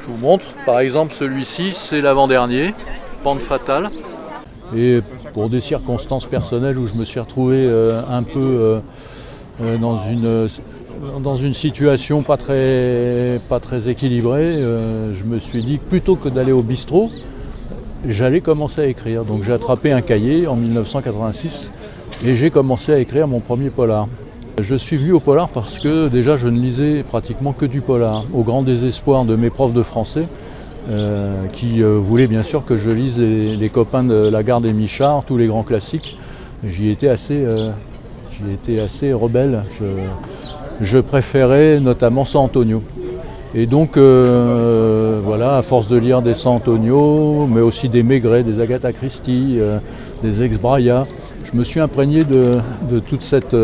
vous montre. Par exemple, celui-ci, c'est l'avant-dernier, Pente fatale. Et pour des circonstances personnelles où je me suis retrouvé un peu dans une situation pas très équilibrée, je me suis dit que plutôt que d'aller au bistrot, j'allais commencer à écrire. Donc j'ai attrapé un cahier en 1986 et j'ai commencé à écrire mon premier polar. Je suis venu au polar parce que déjà je ne lisais pratiquement que du polar, au grand désespoir de mes profs de français qui voulaient bien sûr que je lise les copains de Lagarde et Michard, tous les grands classiques. J'y étais assez rebelle, je préférais notamment San Antonio. Et donc voilà, à force de lire des San Antonio, mais aussi des Maigret, des Agatha Christie, des ex-Braya, je me suis imprégné de toute cette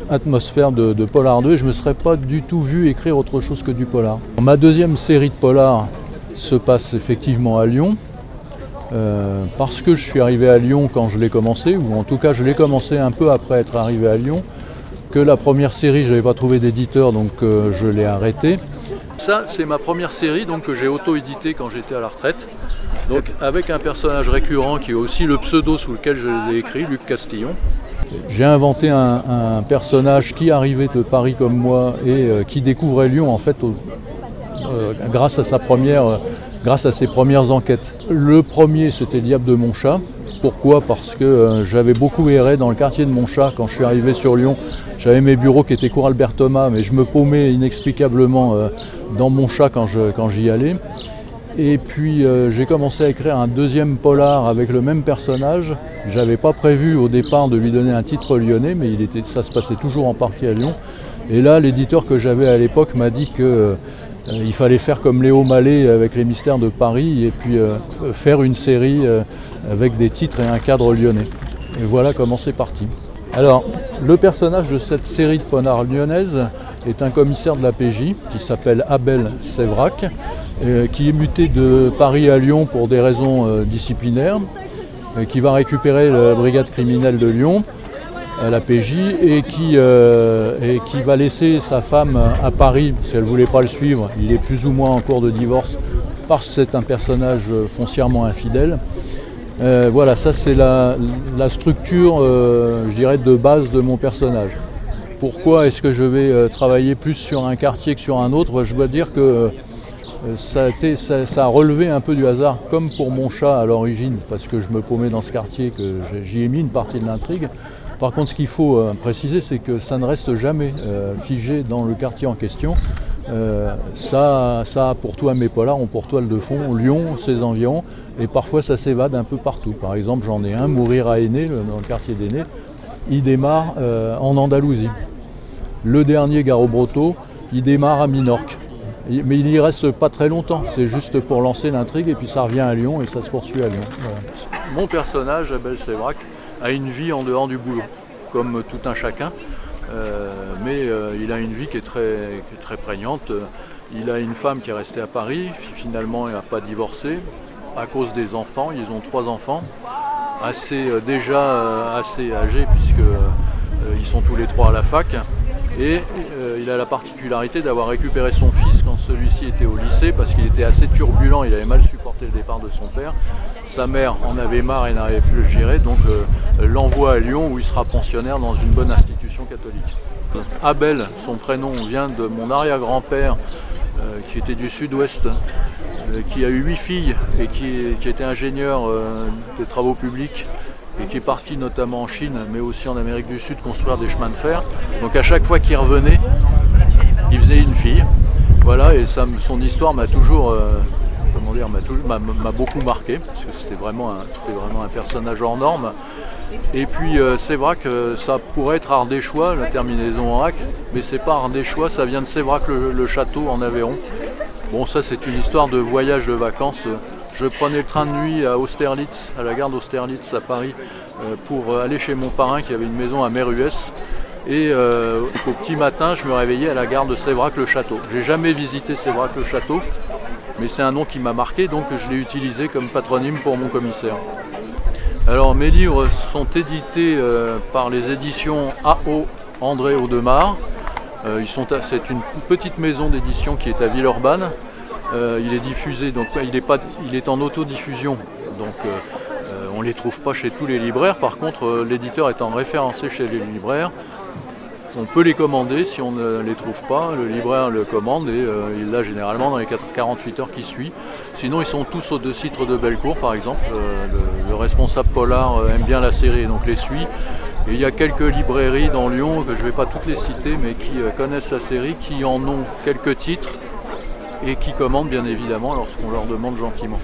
atmosphère de polar 2 et je ne me serais pas du tout vu écrire autre chose que du polar. Ma deuxième série de polar se passe effectivement à Lyon, parce que je suis arrivé à Lyon quand je l'ai commencé, ou en tout cas je l'ai commencé un peu après être arrivé à Lyon, que la première série je n'avais pas trouvé d'éditeur donc je l'ai arrêtée. Ça c'est ma première série donc, que j'ai auto-éditée quand j'étais à la retraite. Donc avec un personnage récurrent qui est aussi le pseudo sous lequel je les ai écrits, Luc Castillon. J'ai inventé un personnage qui arrivait de Paris comme moi et qui découvrait Lyon en fait grâce à ses premières enquêtes. Le premier c'était Diable de Montchat. Pourquoi ? Parce que j'avais beaucoup erré dans le quartier de Montchat quand je suis arrivé sur Lyon. J'avais mes bureaux qui étaient cours Albert Thomas, mais je me paumais inexplicablement dans Montchat quand j'y allais. Et puis j'ai commencé à écrire un deuxième polar avec le même personnage. J'avais pas prévu au départ de lui donner un titre lyonnais, mais ça se passait toujours en partie à Lyon. Et là, l'éditeur que j'avais à l'époque m'a dit qu'il fallait faire comme Léo Mallet avec les mystères de Paris et puis faire une série avec des titres et un cadre lyonnais. Et voilà comment c'est parti. Alors, le personnage de cette série de polars lyonnaises est un commissaire de la PJ qui s'appelle Abel Sévrac, qui est muté de Paris à Lyon pour des raisons disciplinaires, qui va récupérer la brigade criminelle de Lyon, la PJ, et qui va laisser sa femme à Paris parce qu'elle ne voulait pas le suivre. Il est plus ou moins en cours de divorce parce que c'est un personnage foncièrement infidèle. Voilà, ça c'est la structure, je dirais, de base de mon personnage. Pourquoi est-ce que je vais travailler plus sur un quartier que sur un autre ? Je dois dire que ça a relevé un peu du hasard, comme pour Montchat à l'origine, parce que je me paumais dans ce quartier, que j'y ai mis une partie de l'intrigue. Par contre, ce qu'il faut préciser, c'est que ça ne reste jamais figé dans le quartier en question. Ça, pour toi, mes polars ont pour toile de fond Lyon, ses environs, et parfois ça s'évade un peu partout. Par exemple, j'en ai un, Mourir à Aîné, dans le quartier d'Aîné, il démarre en Andalousie. Le dernier, Garo-Broto, il démarre à Minorque. Mais il n'y reste pas très longtemps, c'est juste pour lancer l'intrigue et puis ça revient à Lyon et ça se poursuit à Lyon. Voilà. Mon personnage, Abel Sévrac, a une vie en dehors du boulot, comme tout un chacun. Mais il a une vie qui est très prégnante. Il a une femme qui est restée à Paris, finalement il n'a pas divorcé à cause des enfants. Ils ont 3 enfants, déjà assez âgés puisqu'ils sont tous les 3 à la fac. Et il a la particularité d'avoir récupéré son fils quand celui-ci était au lycée parce qu'il était assez turbulent, il avait mal supporté le départ de son père. Sa mère en avait marre et n'arrivait plus à le gérer, donc l'envoie à Lyon où il sera pensionnaire dans une bonne institution catholique. Abel, son prénom, vient de mon arrière-grand-père qui était du sud-ouest, qui a eu 8 filles et qui était ingénieur des travaux publics et qui est parti notamment en Chine, mais aussi en Amérique du Sud, construire des chemins de fer. Donc à chaque fois qu'il revenait, il faisait une fille. Voilà, et son histoire m'a toujours, m'a beaucoup marqué, parce que c'était vraiment un personnage hors norme. Et puis Sévrac, ça pourrait être ardéchois, la terminaison en -ac, mais c'est pas ardéchois, ça vient de Sévrac le château en Aveyron. Bon, ça c'est une histoire de voyage de vacances. Je prenais le train de nuit à Austerlitz, à la gare d'Austerlitz à Paris, pour aller chez mon parrain qui avait une maison à Méruès. Et au petit matin, je me réveillais à la gare de Sévrac-le-Château. J'ai jamais visité Sévrac-le-Château, mais c'est un nom qui m'a marqué, donc je l'ai utilisé comme patronyme pour mon commissaire. Alors mes livres sont édités par les éditions A.O. André Audemars. C'est une petite maison d'édition qui est à Villeurbanne. il est diffusé, donc il est en autodiffusion, donc on ne les trouve pas chez tous les libraires. Par contre, l'éditeur étant référencé chez les libraires, on peut les commander. Si on ne les trouve pas, le libraire le commande et il l'a généralement dans les 48 heures qui suivent. Sinon, ils sont tous au 2 titres de Bellecour, par exemple. Le responsable Pollard aime bien la série et donc les suit. Et il y a quelques librairies dans Lyon, que je ne vais pas toutes les citer, mais qui connaissent la série, qui en ont quelques titres et qui commandent bien évidemment lorsqu'on leur demande gentiment.